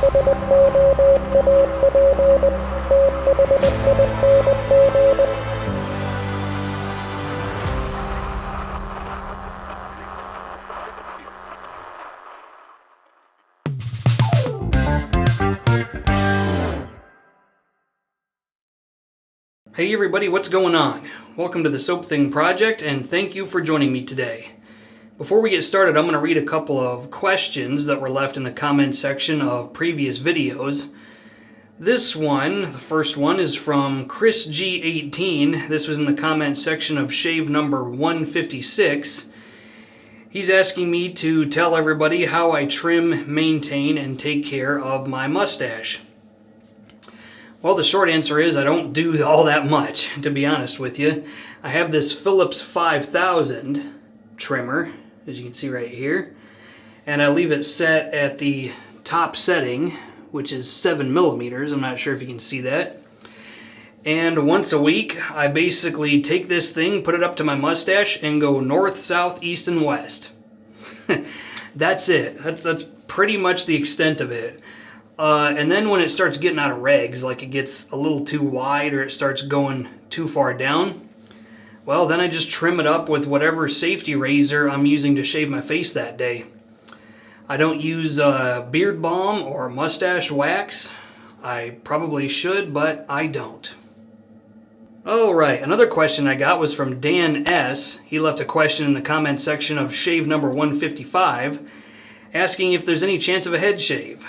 Hey everybody, what's going on? Welcome to the Soap Thing Project, and thank you for joining me today. Before we get started, I'm going to read a couple of questions that were left in the comment section of previous videos. This one, the first one, is from Chris G18. This was in the comment section of shave number 156. He's asking me to tell everybody how I trim, maintain, and take care of my mustache. Well, the short answer is I don't do all that much, to be honest with you. I have this Philips 5000 trimmer, as you can see right here, and I leave it set at the top setting, which is 7 millimeters. I'm not sure if you can see that. And once a week, I basically take this thing, put it up to my mustache, and go north, south, east, and west. That's it. That's pretty much the extent of it. And then when it starts getting out of regs, like it gets a little too wide or it starts going too far down, well, then I just trim it up with whatever safety razor I'm using to shave my face that day. I don't use beard balm or mustache wax. I probably should, but I don't. Oh, right. Another question I got was from Dan S. He left a question in the comment section of shave number 155, asking if there's any chance of a head shave.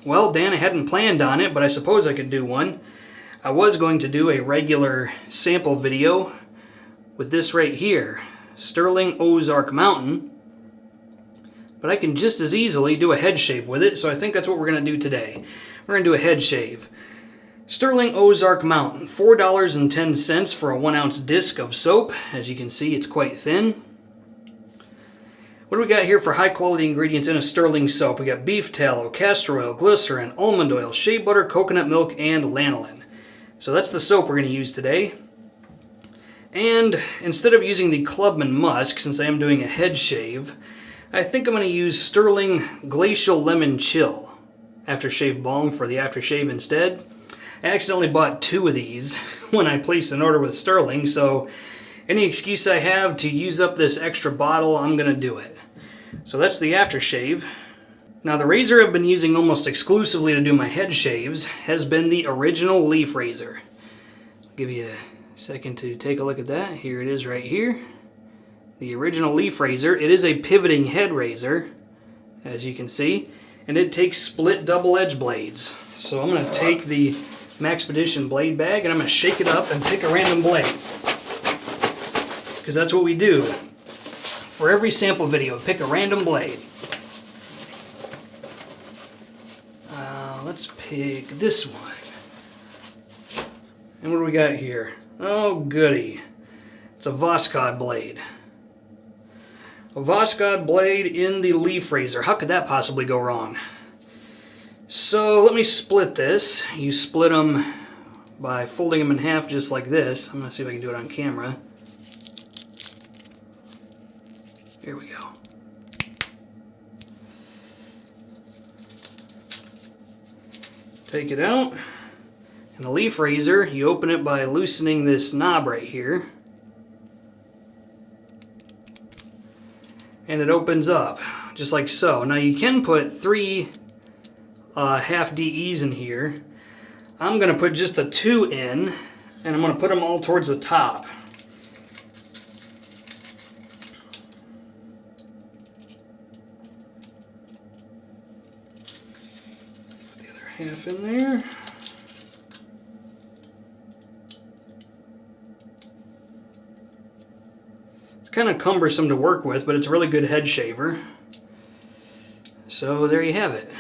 Well, Dan, I hadn't planned on it, but I suppose I could do one. I was going to do a regular sample video with this right here, Stirling Ozark Mountain, but I can just as easily do a head shave with it, so I think that's what we're going to do today. We're going to do a head shave. Sterling Ozark Mountain, $4.10 for a 1 ounce disc of soap. As you can see, it's quite thin. What do we got here for high quality ingredients in a Sterling soap? We got beef tallow, castor oil, glycerin, almond oil, shea butter, coconut milk, and lanolin. So that's the soap we're going to use today. And instead of using the Clubman Musk, since I am doing a head shave, I think I'm going to use Sterling Glacial Lemon Chill aftershave balm for the aftershave instead. I accidentally bought 2 of these when I placed an order with Sterling, so any excuse I have to use up this extra bottle, I'm going to do it. So that's the aftershave. Now the razor I've been using almost exclusively to do my head shaves has been the original leaf razor. I'll give you a second to take a look at that. Here it is right here. The original leaf razor. It is a pivoting head razor, as you can see, and it takes split double edge blades. So I'm going to take the Maxpedition blade bag and I'm going to shake it up and pick a random blade. Because that's what we do. For every sample video, pick a random blade. Let's pick this one. And what do we got here? Oh, goody. It's a Voskhod blade. A Voskhod blade in the leaf razor. How could that possibly go wrong? So let me split this. You split them by folding them in half just like this. I'm going to see if I can do it on camera. Here we go. Take it out. And the leaf razor, you open it by loosening this knob right here. And it opens up, just like so. Now you can put 3 half DEs in here. I'm going to put just the 2 in, and I'm going to put them all towards the top. Half in there. It's kind of cumbersome to work with, but it's a really good head shaver. So there you have it.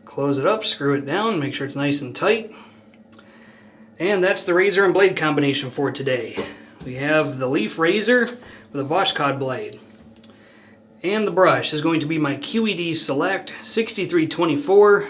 Close it up, screw it down, make sure it's nice and tight. And that's the razor and blade combination for today. We have the leaf razor with a Voskhod blade. And the brush is going to be my QED Select 6324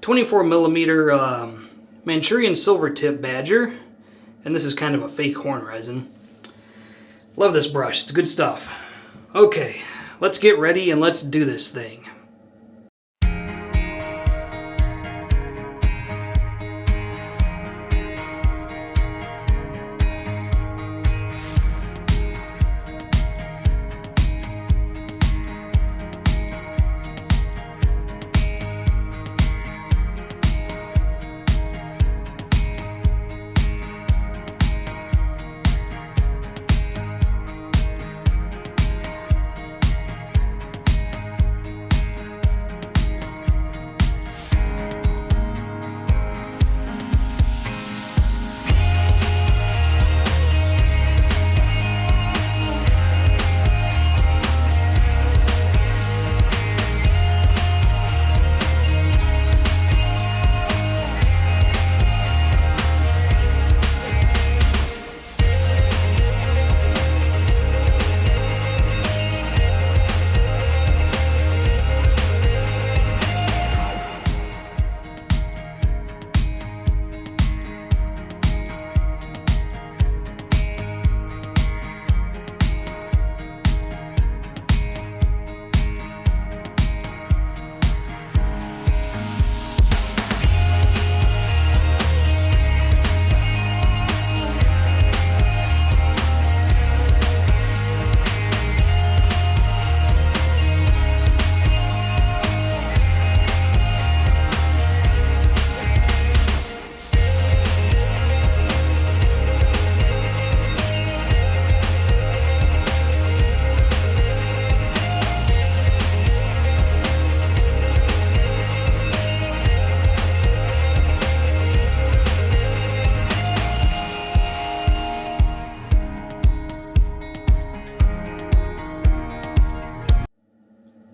24 millimeter Manchurian Silvertip Badger, and this is kind of a fake horn resin. Love this brush, it's good stuff. Okay, let's get ready and let's do this thing.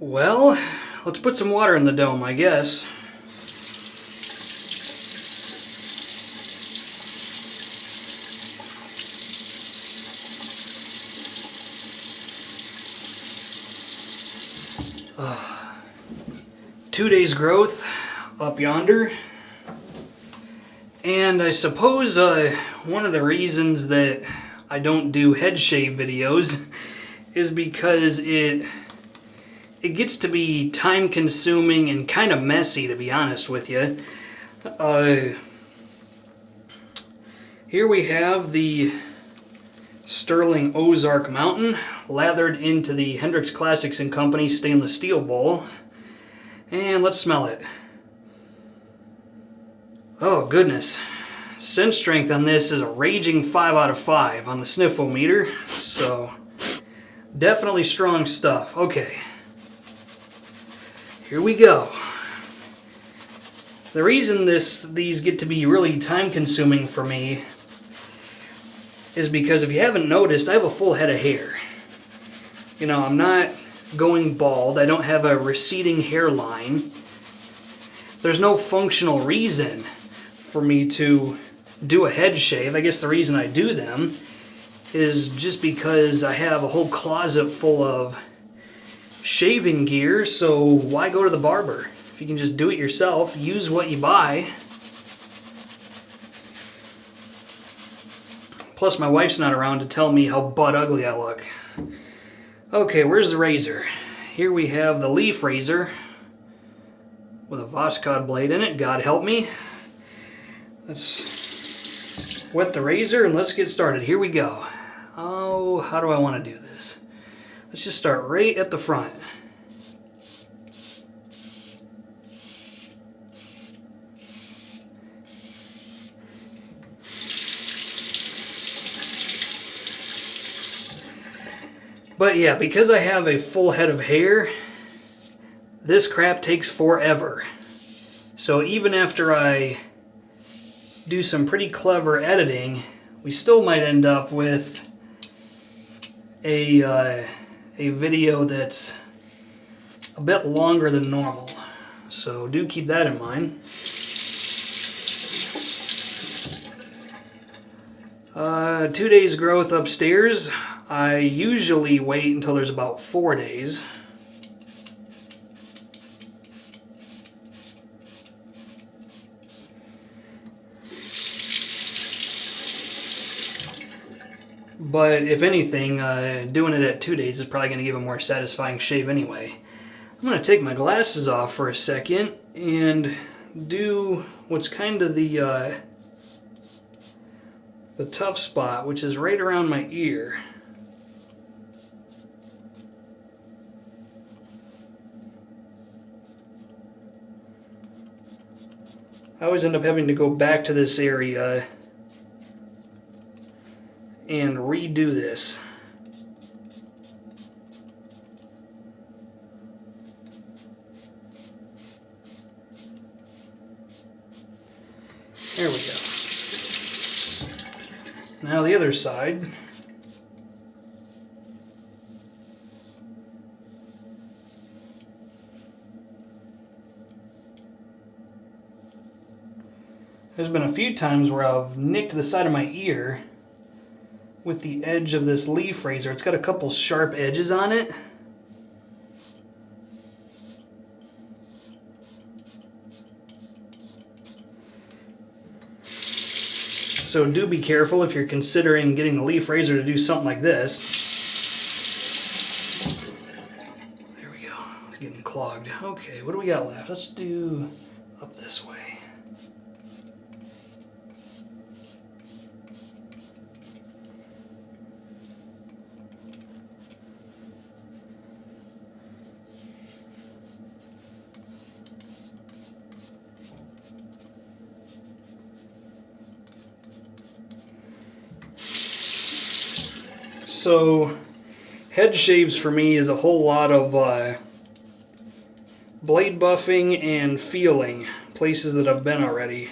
Well, let's put some water in the dome, I guess. Uh, 2 days growth up yonder. And I suppose one of the reasons that I don't do head shave videos is because it gets to be time consuming and kind of messy, to be honest with you. Here we have the Stirling Ozark Mountain lathered into the Hendrix Classics & Company stainless steel bowl. And let's smell it. Oh goodness. Scent strength on this is a raging 5 out of 5 on the sniffle-meter. So definitely strong stuff. Okay. Here we go. The reason these get to be really time consuming for me is because if you haven't noticed, I have a full head of hair. You know, I'm not going bald. I don't have a receding hairline. There's no functional reason for me to do a head shave. I guess the reason I do them is just because I have a whole closet full of shaving gear, so why go to the barber? If you can just do it yourself, use what you buy. Plus my wife's not around to tell me how butt ugly I look. Okay, where's the razor? Here we have the leaf razor with a Voskhod blade in it, God help me. Let's wet the razor and let's get started. Here we go. Oh, how do I want to do this? Let's just start right at the front. But yeah, because I have a full head of hair, this crap takes forever. So even after I do some pretty clever editing, we still might end up with a video that's a bit longer than normal. So do keep that in mind. 2 days growth upstairs. I usually wait until there's about 4 days. But if anything, doing it at 2 days is probably going to give a more satisfying shave anyway. I'm going to take my glasses off for a second and do what's kind of the tough spot, which is right around my ear. I always end up having to go back to this area and redo this. There we go. Now the other side. There's been a few times where I've nicked the side of my ear with the edge of this leaf razor. It's got a couple sharp edges on it. So do be careful if you're considering getting the leaf razor to do something like this. There we go. It's getting clogged. Okay, what do we got left? Let's do up this way. So, head shaves for me is a whole lot of blade buffing and feeling places that I've been already,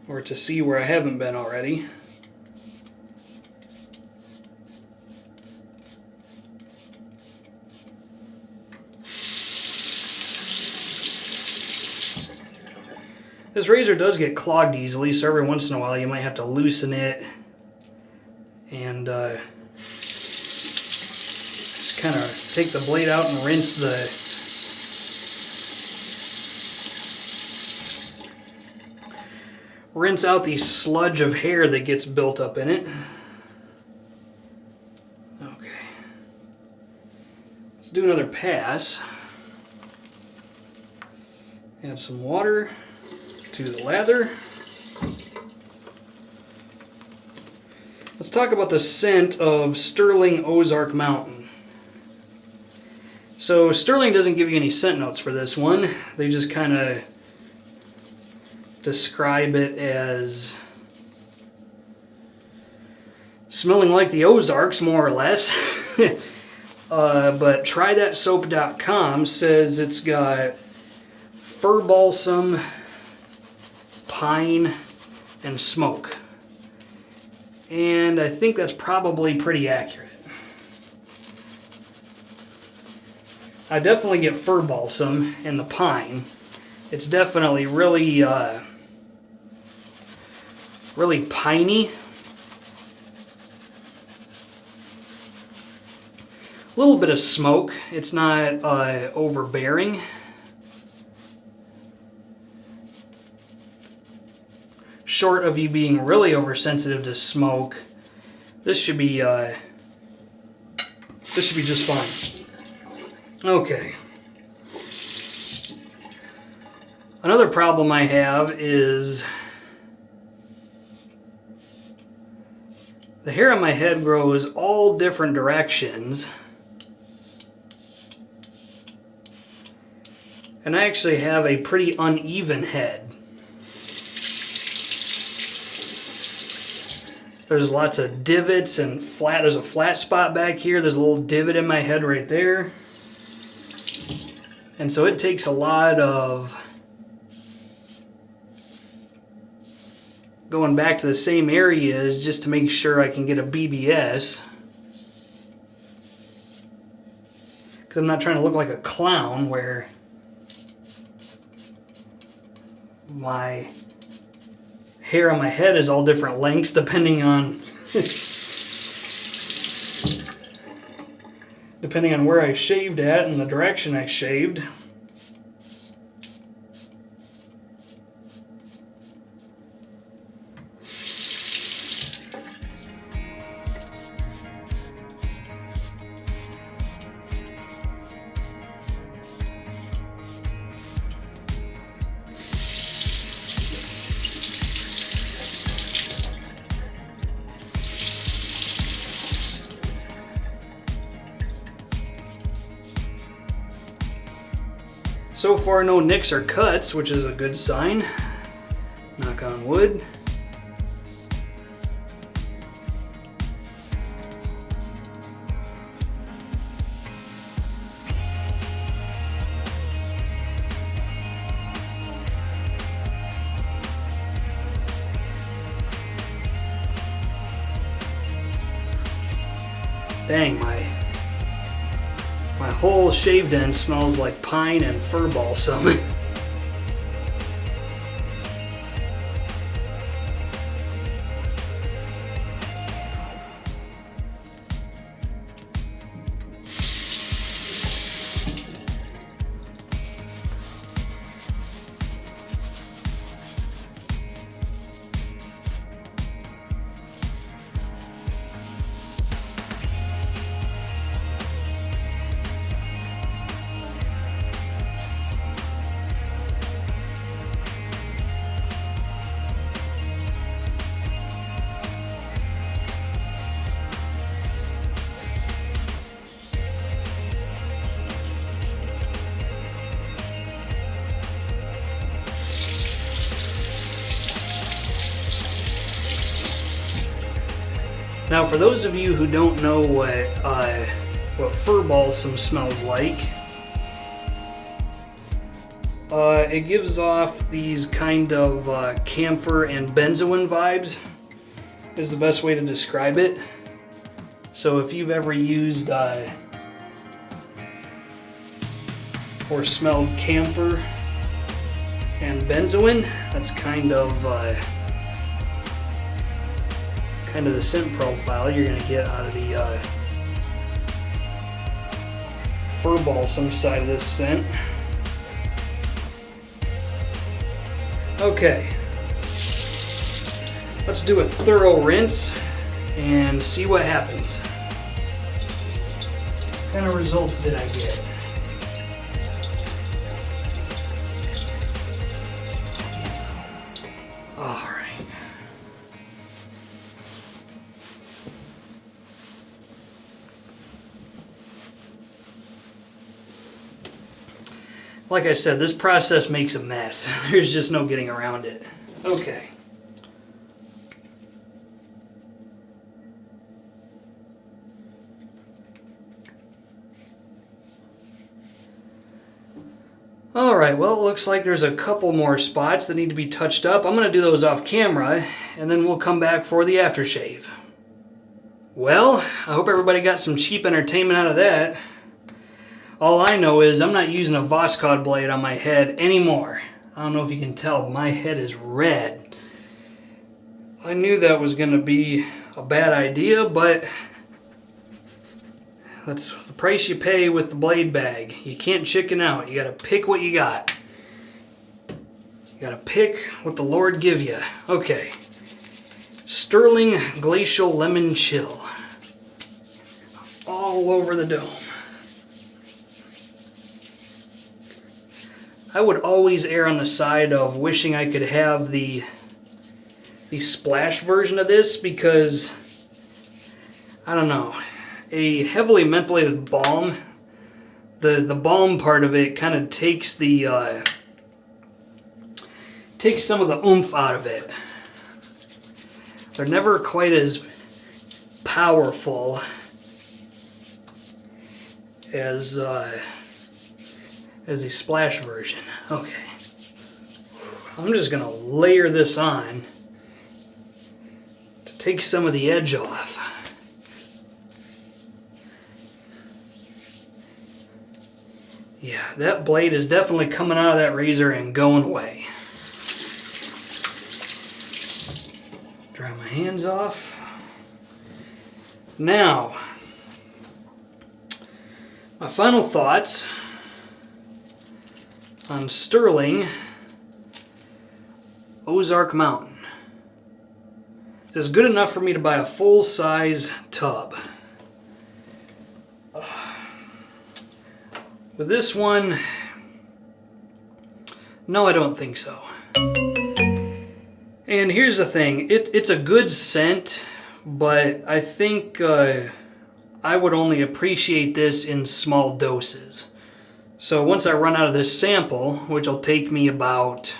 or to see where I haven't been already. This razor does get clogged easily, so every once in a while you might have to loosen it and just kind of take the blade out and rinse out the sludge of hair that gets built up in it. Okay. Let's do another pass. Add some water to the lather. Let's talk about the scent of Stirling Ozark Mountain. So Stirling doesn't give you any scent notes for this one. They just kind of describe it as smelling like the Ozarks, more or less. But trythatsoap.com says it's got fir balsam, pine, and smoke. And I think that's probably pretty accurate. I definitely get fir balsam and the pine. It's definitely really, really piney. A little bit of smoke. It's not overbearing. Short of you being really oversensitive to smoke, this should be just fine. Okay. Another problem I have is the hair on my head grows all different directions, and I actually have a pretty uneven head. There's lots of divots and flat. There's a flat spot back here. There's a little divot in my head right there. And so it takes a lot of going back to the same areas just to make sure I can get a BBS. Because I'm not trying to look like a clown where my hair on my head is all different lengths depending on depending on where I shaved at and the direction I shaved. So far no nicks or cuts, which is a good sign. Knock on wood. Dang, my whole shaved end smells like pine and fir balsam. Now, for those of you who don't know what fir balsam smells like, it gives off these kind of camphor and benzoin vibes, is the best way to describe it. So if you've ever used or smelled camphor and benzoin, that's kind of the scent profile you're going to get out of the fir balsam side of this scent. Okay, let's do a thorough rinse and see what happens. What kind of results did I get? Like I said, this process makes a mess. There's just no getting around it. Okay. Alright, well, it looks like there's a couple more spots that need to be touched up. I'm going to do those off camera, and then we'll come back for the aftershave. Well, I hope everybody got some cheap entertainment out of that. All I know is I'm not using a Voskhod blade on my head anymore. I don't know if you can tell, but my head is red. I knew that was going to be a bad idea, but that's the price you pay with the blade bag. You can't chicken out. You got to pick what you got. You got to pick what the Lord give you. Okay. Stirling Glacial Lemon Chill. All over the dome. I would always err on the side of wishing I could have the splash version of this because, I don't know, a heavily mentholated balm, the balm part of it kind of takes takes some of the oomph out of it. They're never quite as powerful as the splash version. Okay. I'm just going to layer this on to take some of the edge off. Yeah, that blade is definitely coming out of that razor and going away. Dry my hands off. Now, my final thoughts on Stirling Ozark Mountain. This is good enough for me to buy a full-size tub. With this one, no, I don't think so. And here's the thing, it's a good scent, but I think I would only appreciate this in small doses. So once I run out of this sample, which will take me about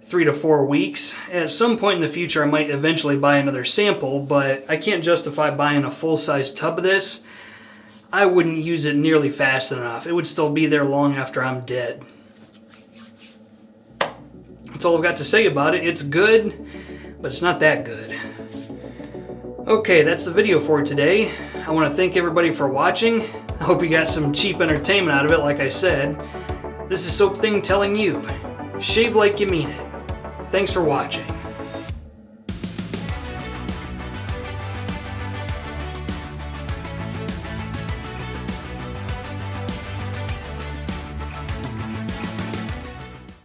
3 to 4 weeks, at some point in the future I might eventually buy another sample, but I can't justify buying a full-size tub of this. I wouldn't use it nearly fast enough. It would still be there long after I'm dead. That's all I've got to say about it. It's good, but it's not that good. Okay, that's the video for today. I want to thank everybody for watching. I hope you got some cheap entertainment out of it, like I said. This is Soap Thing telling you, shave like you mean it. Thanks for watching.